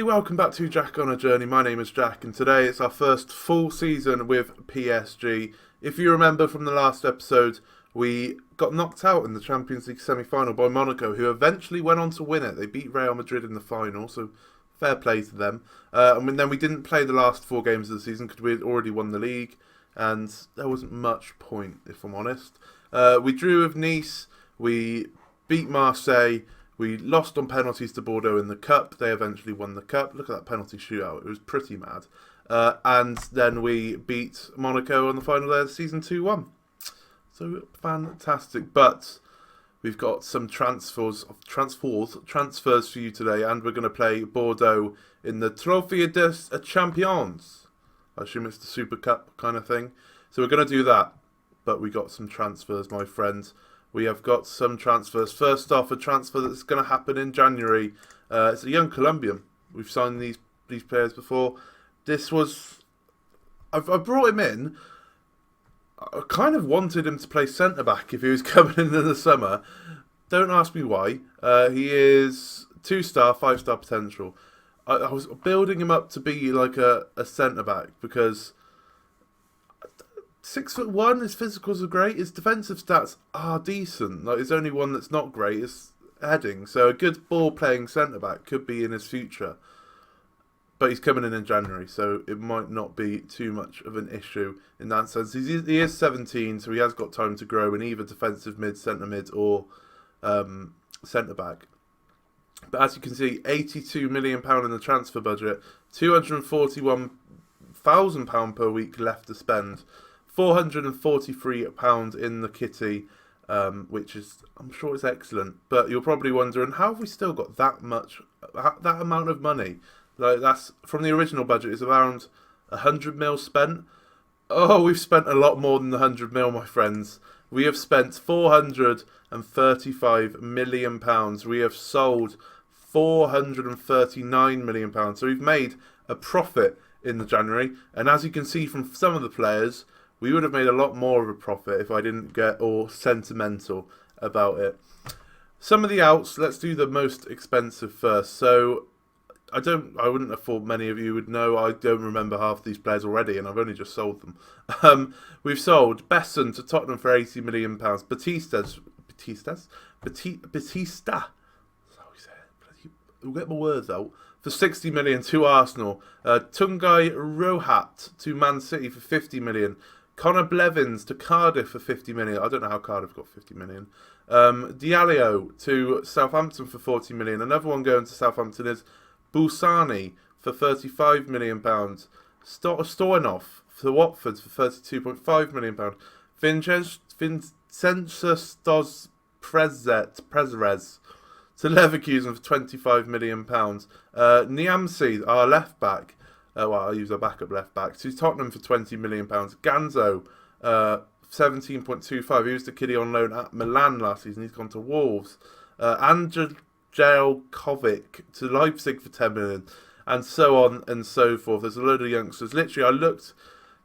everybody, welcome back to Jack on a Journey. My name is Jack and today it's our first full season with PSG. If you remember from the last episode, we got knocked out in the Champions League semi-final by Monaco, who eventually went on to win it. They beat Real Madrid in the final, so fair play to them. And then we didn't play the last 4 games of the season because we had already won the league and there wasn't much point, if I'm honest. We drew with Nice, we beat Marseille, we lost on penalties to Bordeaux in the Cup. They eventually won the Cup. Look at that penalty shootout. It was pretty mad. And then we beat Monaco on the final day of the season 2-1. So fantastic. But we've got some transfers for you today. And we're going to play Bordeaux in the Trophée des Champions. I assume it's the Super Cup kind of thing. So we're going to do that. But we got some transfers, my friends. We have got some transfers. First off, a transfer that's going to happen in January. It's a young Colombian. We've signed these players before. This was... I brought him in. I kind of wanted him to play centre-back if he was coming in the summer. Don't ask me why. He is 2-star, 5-star potential. I was building him up to be like a centre-back because... 6'1", his physicals are great. His defensive stats are decent. Like his only one that's not great is heading. So a good ball-playing centre-back could be in his future. But he's coming in January, so it might not be too much of an issue in that sense. He is 17, so he has got time to grow in either defensive mid, centre mid, or centre-back. But as you can see, £82 million in the transfer budget, £241,000 per week left to spend. £443 in the kitty, which is, I'm sure it's excellent. But you're probably wondering, how have we still got that amount of money? Like that's from the original budget is around 100 mil spent. Oh, we've spent a lot more than the 100 mil, my friends. We have spent £435 million. We have sold £439 million. So we've made a profit in the January. And as you can see from some of the players, we would have made a lot more of a profit if I didn't get all sentimental about it. Some of the outs, let's do the most expensive first. So I wouldn't have thought many of you would know. I don't remember half these players already, and I've only just sold them. We've sold Besson to Tottenham for £80 million. Batista. I'll get my words out. For £60 million to Arsenal. Tungai Rohat to Man City for £50 million. Connor Blevins to Cardiff for £50 million. I don't know how Cardiff got £50 million. Diallo to Southampton for £40 million. Another one going to Southampton is Busani for £35 million. Stoyanov for Watford for £32.5 million. Vincenzo Dos Prezres to Leverkusen for £25 million. Niamsi, our left back, I'll use our backup left back, to Tottenham for £20 million. Ganzo, 17.25. He was the kiddie on loan at Milan last season. He's gone to Wolves. Andrzej Kovic to Leipzig for £10 million. And so on and so forth. There's a load of youngsters. Literally, I looked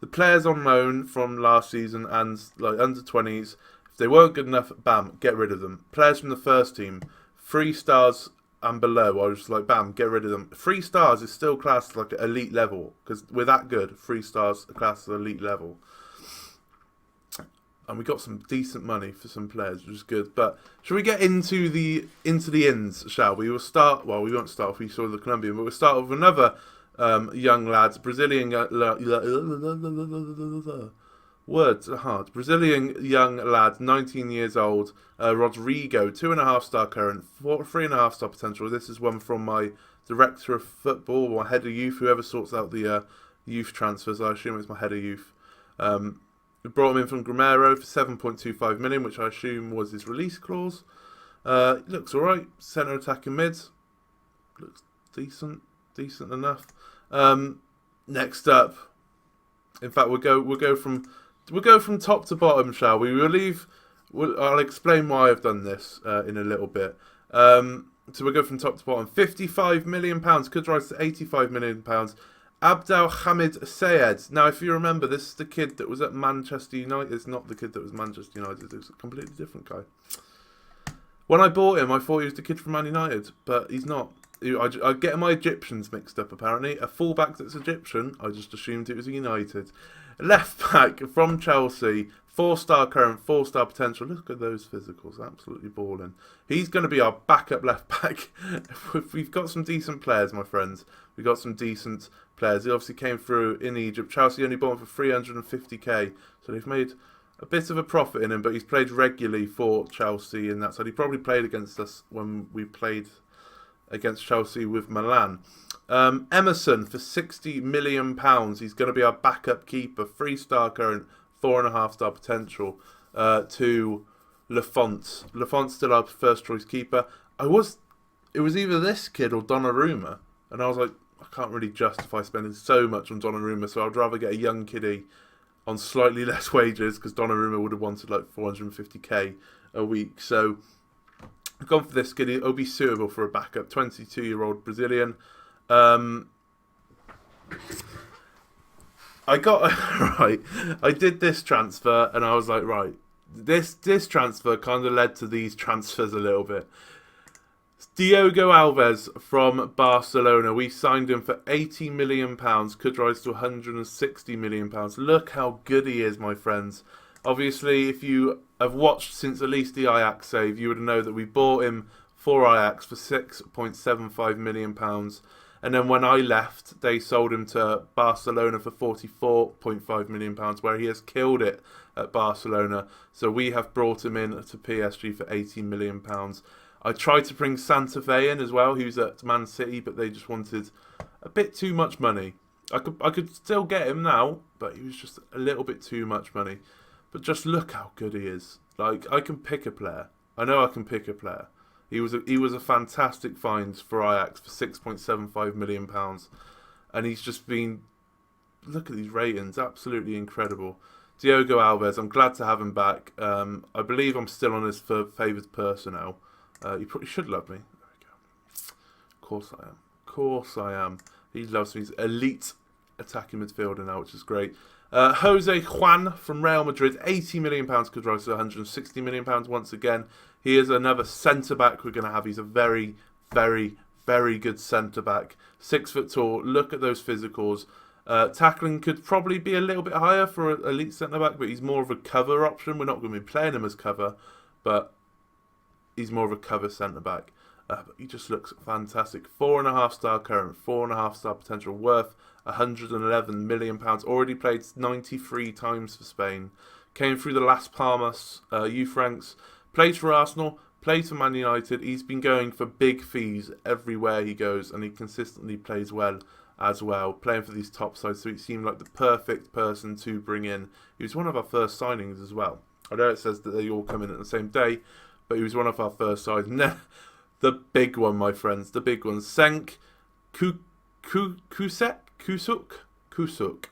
the players on loan from last season and like under 20s. If they weren't good enough, bam, get rid of them. Players from the first team, 3 stars and below, I was just like, bam, get rid of them. 3 stars is still classed like at elite level because we're that good. 3 stars are classed at elite level. And we got some decent money for some players, which is good. But shall we get into the ins, shall we? We'll start, well, we won't start if we saw the Colombian, but we'll start with another young lad, Brazilian words are hard. Brazilian young lad, 19 years old, Rodrigo, 2.5-star current, 3.5-star potential. This is one from my director of football, or head of youth, whoever sorts out the youth transfers. I assume it's my head of youth. We brought him in from Gramero for £7.25 million, which I assume was his release clause. Looks alright. Centre attacking mid. Looks decent enough. Next up, in fact, we'll go from top to bottom, shall we? I'll explain why I've done this in a little bit. So we'll go from top to bottom. £55 million could rise to £85 million. Abdel Hamid Sayed. Now, if you remember, this is the kid that was at Manchester United. It's not the kid that was Manchester United. It's a completely different guy. When I bought him, I thought he was the kid from Man United, but he's not. I get my Egyptians mixed up, apparently. A fullback that's Egyptian, I just assumed it was United. Left back from Chelsea, 4-star current, 4-star potential. Look at those physicals, absolutely balling. He's going to be our backup left back. We've got some decent players, my friends. We've got some decent players. He obviously came through in Egypt. Chelsea only bought him for 350k, so they've made a bit of a profit in him, but he's played regularly for Chelsea in that side. He probably played against us when we played against Chelsea with Milan. Emerson for £60 million. He's going to be our backup keeper. 3-star current, 4.5-star potential to Lafont. Lafont's still our first choice keeper. It was either this kid or Donnarumma, and I was like, I can't really justify spending so much on Donnarumma, so I'd rather get a young kiddie on slightly less wages, because Donnarumma would have wanted like 450k a week. So I've gone for this kid. It'll be suitable for a backup. 22-year-old Brazilian. I did this transfer, and I was like, right, this transfer kind of led to these transfers a little bit. Diogo Alves from Barcelona. We signed him for £80 million. Could rise to £160 million. Look how good he is, my friends. Obviously, if you have watched since at least the Ajax save, you would know that we bought him for Ajax for £6.75 million. And then when I left, they sold him to Barcelona for £44.5 million, where he has killed it at Barcelona. So we have brought him in to PSG for £18 million. I tried to bring Santa Fe in as well. He was at Man City, but they just wanted a bit too much money. I could still get him now, but he was just a little bit too much money. But just look how good he is. Like, I can pick a player. I know I can pick a player. He was a fantastic find for Ajax for £6.75 million. And he's just been, look at these ratings, absolutely incredible. Diogo Alves, I'm glad to have him back. I believe I'm still on his favoured personnel. You probably should love me. There we go. Of course I am. Of course I am. He loves me. He's elite attacking midfielder now, which is great. Jose Juan from Real Madrid, £80 million, could rise to £160 million once again. He is another centre-back we're going to have. He's a very, very, very good centre-back. 6 foot tall. Look at those physicals. Tackling could probably be a little bit higher for an elite centre-back, but he's more of a cover option. We're not going to be playing him as cover, but he's more of a cover centre-back. But he just looks fantastic. 4.5-star current, 4.5-star potential, worth £111 million. Already played 93 times for Spain. Came through the Las Palmas youth ranks. Played for Arsenal, played for Man United. He's been going for big fees everywhere he goes, and he consistently plays well as well. Playing for these top sides, so he seemed like the perfect person to bring in. He was one of our first signings as well. I know it says that they all come in at the same day, but he was one of our first sides. The big one, my friends, the big one. Cenk Kusuk.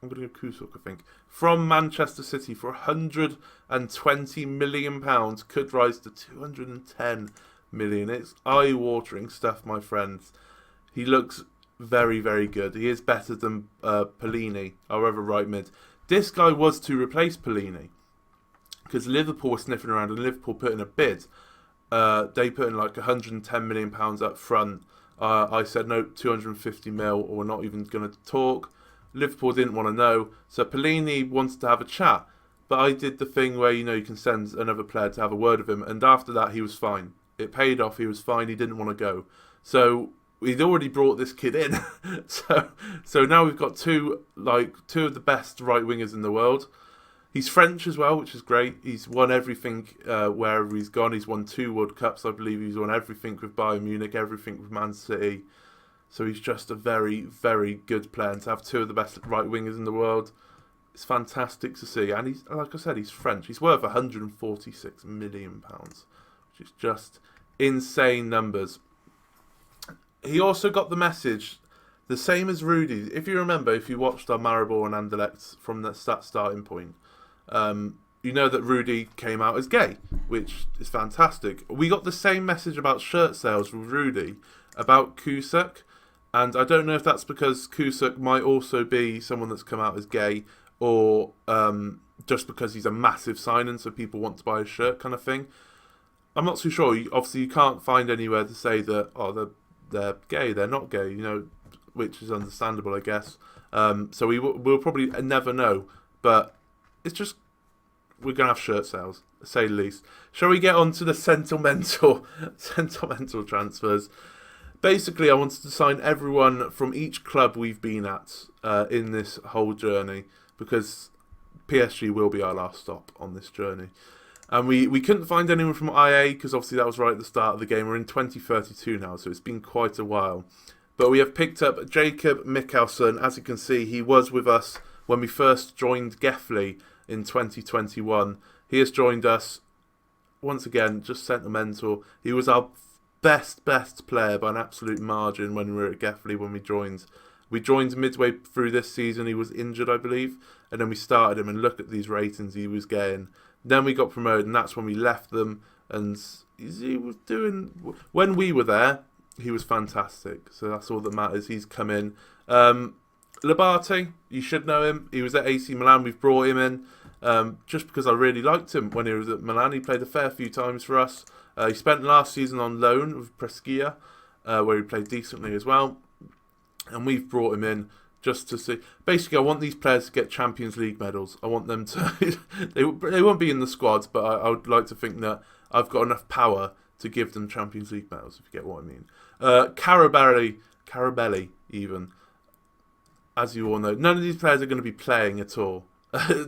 I'm going to go Kusuk, I think. From Manchester City for £120 million. Could rise to £210 million. It's eye-watering stuff, my friends. He looks very, very good. He is better than Pellini, our other right mid. This guy was to replace Pellini, because Liverpool were sniffing around and Liverpool put in a bid. They put in like £110 million up front. I said no, 250 mil, or we're not even going to talk. Liverpool didn't want to know, so Pellini wanted to have a chat. But I did the thing where, you know, you can send another player to have a word with him, and after that he was fine. It paid off, he was fine, he didn't want to go. So we'd already brought this kid in. so now we've got two of the best right wingers in the world. He's French as well, which is great. He's won everything wherever he's gone. He's won 2 World Cups, I believe. He's won everything with Bayern Munich, everything with Man City. So he's just a very, very good player. And to have 2 of the best right wingers in the world, it's fantastic to see. And he's, like I said, he's French. He's worth £146 million, which is just insane numbers. He also got the message, the same as Rudy. If you remember, if you watched our Maribor and Anderlecht from that starting point, you know that Rudy came out as gay, which is fantastic. We got the same message about shirt sales with Rudy, about Kusuk, and I don't know if that's because Kusuk might also be someone that's come out as gay, or just because he's a massive signing, so people want to buy a shirt kind of thing. I'm not too sure. Obviously, you can't find anywhere to say that, they're gay, they're not gay, which is understandable, I guess. So we'll probably never know, but it's just, we're going to have shirt sales, to say the least. Shall we get on to the sentimental transfers? Basically, I wanted to sign everyone from each club we've been at in this whole journey, because PSG will be our last stop on this journey. And we couldn't find anyone from IA, because obviously that was right at the start of the game. We're in 2032 now, so it's been quite a while. But we have picked up Jacob Mikkelsen. As you can see, he was with us when we first joined Gefle in 2021. He has joined us, once again, just sentimental. He was our best player by an absolute margin when we were at Gefle when we joined. We joined midway through this season. He was injured, I believe. And then we started him, and look at these ratings he was getting. Then we got promoted, and that's when we left them. And he was doing... When we were there, he was fantastic. So that's all that matters. He's come in. Labate, you should know him. He was at AC Milan. We've brought him in just because I really liked him when he was at Milan. He played a fair few times for us. He spent last season on loan with Brescia, where he played decently as well. And we've brought him in just to see. Basically, I want these players to get Champions League medals. I want them to... they won't be in the squads, but I would like to think that I've got enough power to give them Champions League medals, if you get what I mean. Carabelli, even. As you all know, none of these players are going to be playing at all.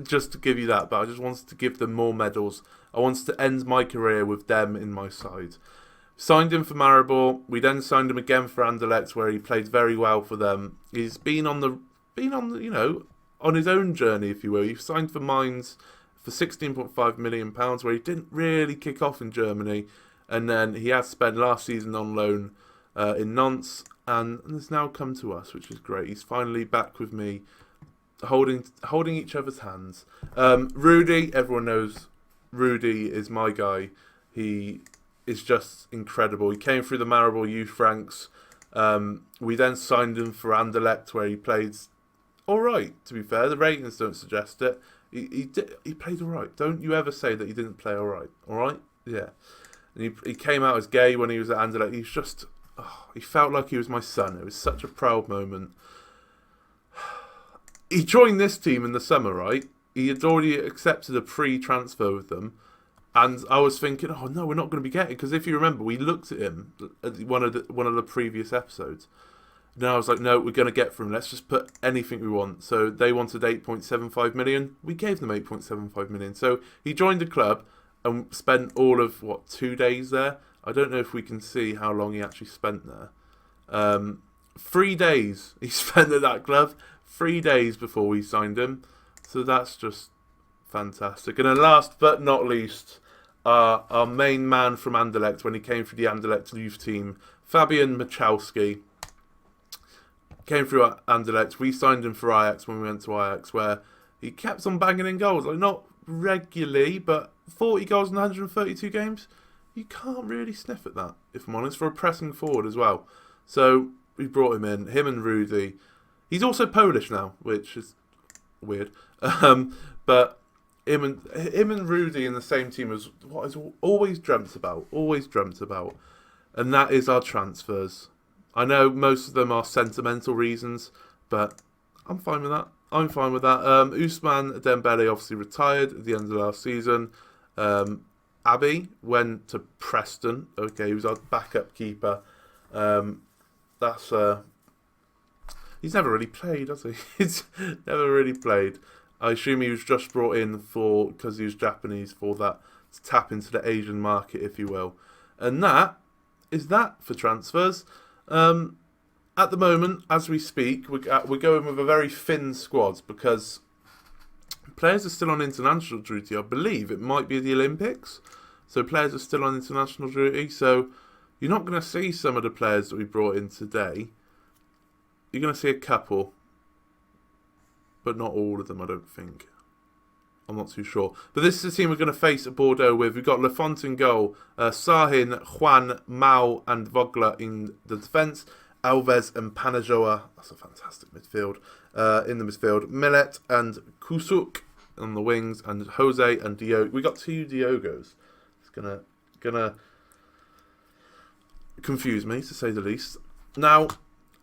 Just to give you that, but I just wanted to give them more medals. I wanted to end my career with them in my side. Signed him for Maribor. We then signed him again for Anderlecht, where he played very well for them. He's been on his own journey, if you will. He signed for Mainz for £16.5 million, where he didn't really kick off in Germany, and then he has spent last season on loan in Nantes, and has now come to us, which is great. He's finally back with me, holding each other's hands. Rudy, everyone knows Rudy is my guy. He is just incredible. He came through the Maribor youth ranks. We then signed him for Anderlecht, where he played all right, to be fair. The ratings don't suggest it. He played all right. Don't you ever say that he didn't play all right. All right? Yeah. And he came out as gay when he was at Anderlecht. He was just... he felt like he was my son. It was such a proud moment. He joined this team in the summer, right? He had already accepted a pre-transfer with them. And I was thinking, oh no, we're not going to be getting... Because if you remember, we looked at him at one of the previous episodes. And I was like, no, we're going to get from him. Let's just put anything we want. So they wanted 8.75 million. We gave them 8.75 million. So he joined the club and spent all of, 2 days there? I don't know if we can see how long he actually spent there. 3 days he spent at that club. 3 days before we signed him. So that's just fantastic. And then last but not least, our main man from Anderlecht, when he came through the Anderlecht youth team, Fabian Machowski, came through Anderlecht. We signed him for Ajax when we went to Ajax, where he kept on banging in goals. Like, not regularly, but 40 goals in 132 games. You can't really sniff at that, if I'm honest, for a pressing forward as well. So we brought him in, him and Rudy. He's also Polish now, which is weird. But him and Rudy in the same team is what I've always dreamt about. And that is our transfers. I know most of them are sentimental reasons, but I'm fine with that. Ousmane Dembele obviously retired at the end of last season. Abbey went to Preston. Okay, he was our backup keeper. He's never really played, has he? He's never really played. I assume he was just brought in because he was Japanese, for that, to tap into the Asian market, if you will. And that is that for transfers. At the moment, as we speak, we're going with a very thin squad because players are still on international duty. I believe it might be the Olympics. So players are still on international duty. So you're not going to see some of the players that we brought in today. You're going to see a couple. But not all of them, I don't think. I'm not too sure. But this is the team we're going to face at Bordeaux with. We've got Lafont in goal, Sahin, Juan, Mao and Vogler in the defence. Alves and Panajoa. That's a fantastic midfield. In the midfield. Millet and Kusuk on the wings. And Jose and Diogo. We got 2 Diogos. It's gonna confuse me, to say the least. Now,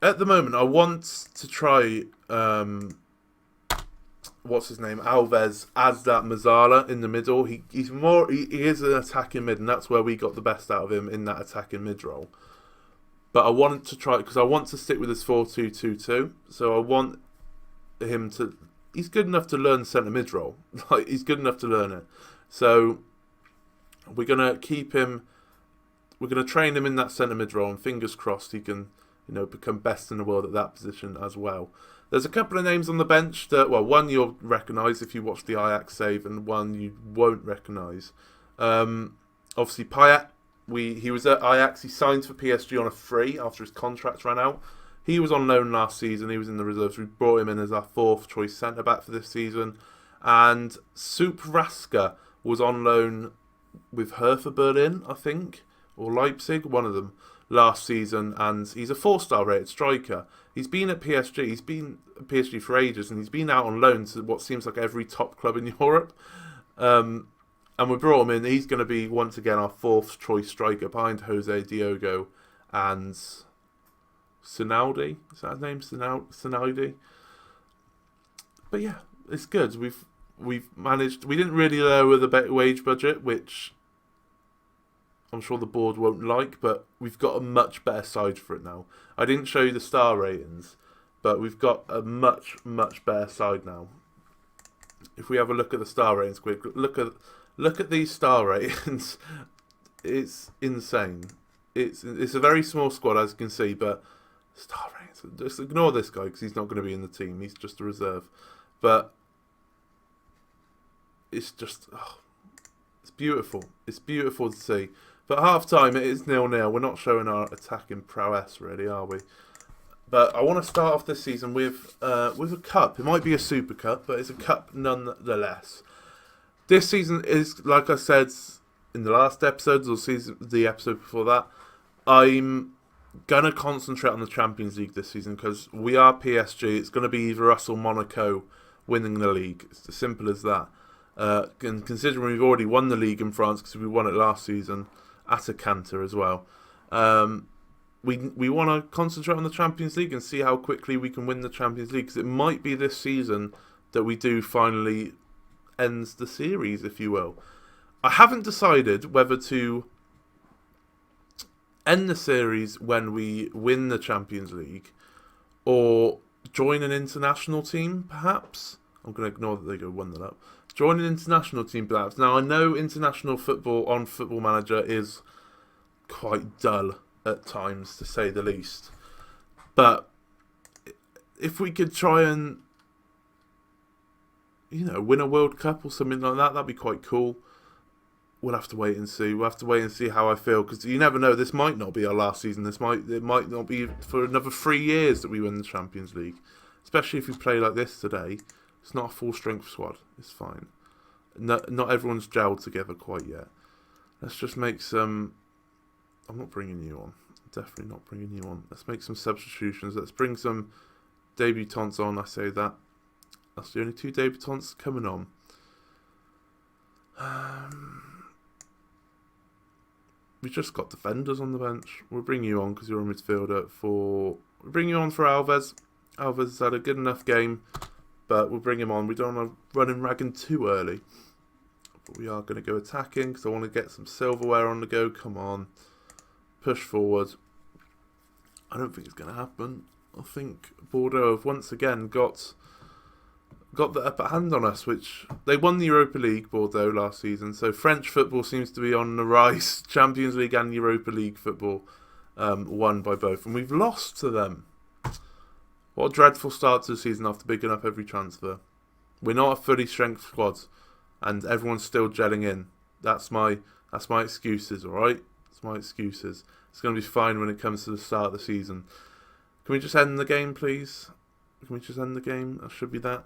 at the moment, I want to try, what's his name, Alves, as that Mazzala in the middle. He is an attacking mid, and that's where we got the best out of him, in that attacking mid role. But I wanted to try, because I want to stick with his 4-2-2-2. So I want him to... He's good enough to learn centre mid role. Like, he's good enough to learn it. So we're going to keep him... We're going to train him in that centre mid role, and fingers crossed he can, become best in the world at that position as well. There's a couple of names on the bench that, well, one you'll recognise if you watch the Ajax save, and one you won't recognise. Obviously, Payet, he was at Ajax. He signed for PSG on a free after his contract ran out. He was on loan last season. He was in the reserves. We brought him in as our 4th choice centre back for this season. And Superettan was on loan with Hertha Berlin, I think, or Leipzig, one of them, last season, and he's a 4-star rated striker. He's been at PSG. He's been at PSG for ages, and he's been out on loan to what seems like every top club in Europe. And we brought him in. He's going to be, once again, our 4th choice striker behind Jose Diogo and Sinaldi. Is that his name? Sinaldi? But yeah, it's good. We've managed... We didn't really lower the wage budget, which I'm sure the board won't like, but we've got a much better side for it now. I didn't show you the star ratings, but we've got a much, much better side now. If we have a look at the star ratings quick, look at these star ratings. It's insane. It's a very small squad, as you can see, but star ratings. Just ignore this guy because he's not going to be in the team. He's just a reserve. But it's just, it's beautiful. It's beautiful to see. But half-time, it is 0-0. We're not showing our attacking prowess, really, are we? But I want to start off this season with a cup. It might be a Super Cup, but it's a cup nonetheless. This season is, like I said in the last episodes, or the episode before that, I'm going to concentrate on the Champions League this season because we are PSG. It's going to be either us or Monaco winning the league. It's as simple as that. And considering we've already won the league in France because we won it last season, at a canter as well. We want to concentrate on the Champions League and see how quickly we can win the Champions League, because it might be this season that we do finally end the series, if you will. I haven't decided whether to end the series when we win the Champions League or join an international team, perhaps. I'm going to ignore that they go 1-0 up. Join an international team, perhaps. Now, I know international football on Football Manager is quite dull at times, to say the least. But if we could try and, win a World Cup or something like that, that'd be quite cool. We'll have to wait and see. We'll have to wait and see how I feel, because you never know. This might not be our last season. It might not be for another 3 years that we win the Champions League. Especially if we play like this today. It's not a full-strength squad. It's fine. Not everyone's gelled together quite yet. Let's just make some... I'm not bringing you on. Definitely not bringing you on. Let's make some substitutions. Let's bring some debutants on. I say that. That's the only 2 debutants coming on. We've just got defenders on the bench. We'll bring you on because you're a midfielder. We'll bring you on for Alves. Alves has had a good enough game, but we'll bring him on. We don't want to run him ragging too early. But we are going to go attacking because I want to get some silverware on the go. Come on. Push forward. I don't think it's going to happen. I think Bordeaux have once again got the upper hand on us, which they won the Europa League, Bordeaux, last season. So French football seems to be on the rise. Champions League and Europa League football won by both. And we've lost to them. What a dreadful start to the season after picking up every transfer. We're not a fully strength squad, and everyone's still gelling in. That's my excuses, alright? That's my excuses. It's going to be fine when it comes to the start of the season. Can we just end the game, please? Can we just end the game? That should be that.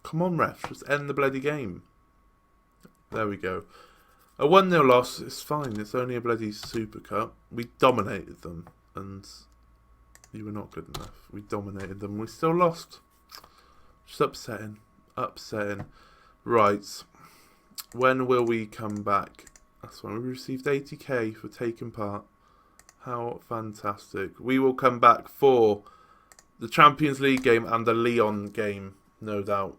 Come on, refs. Just end the bloody game. There we go. A 1-0 loss is fine. It's only a bloody Super Cup. We dominated them, and you were not good enough. We dominated them. We still lost. Just upsetting. Upsetting. Right. When will we come back? That's when we received 80k for taking part. How fantastic. We will come back for the Champions League game and the Lyon game, no doubt.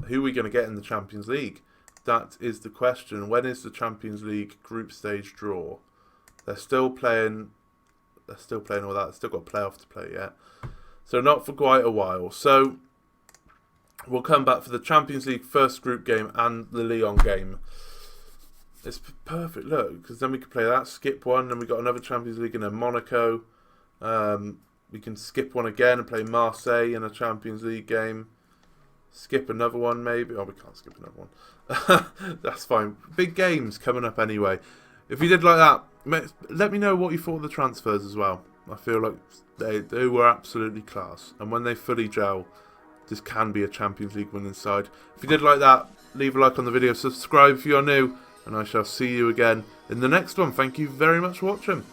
Who are we going to get in the Champions League? That is the question. When is the Champions League group stage draw? They're still playing all that. They've still got a playoff to play yet. So not for quite a while. So we'll come back for the Champions League first group game and the Lyon game. It's perfect, look, because then we can play that, skip one, then we got another Champions League and then Monaco. We can skip one again and play Marseille in a Champions League game. Skip another one, maybe. Oh, we can't skip another one. That's fine. Big games coming up anyway. If you did like that, let me know what you thought of the transfers as well. I feel like they were absolutely class. And when they fully gel, this can be a Champions League winning side. If you did like that, leave a like on the video, subscribe if you're new, and I shall see you again in the next one. Thank you very much for watching.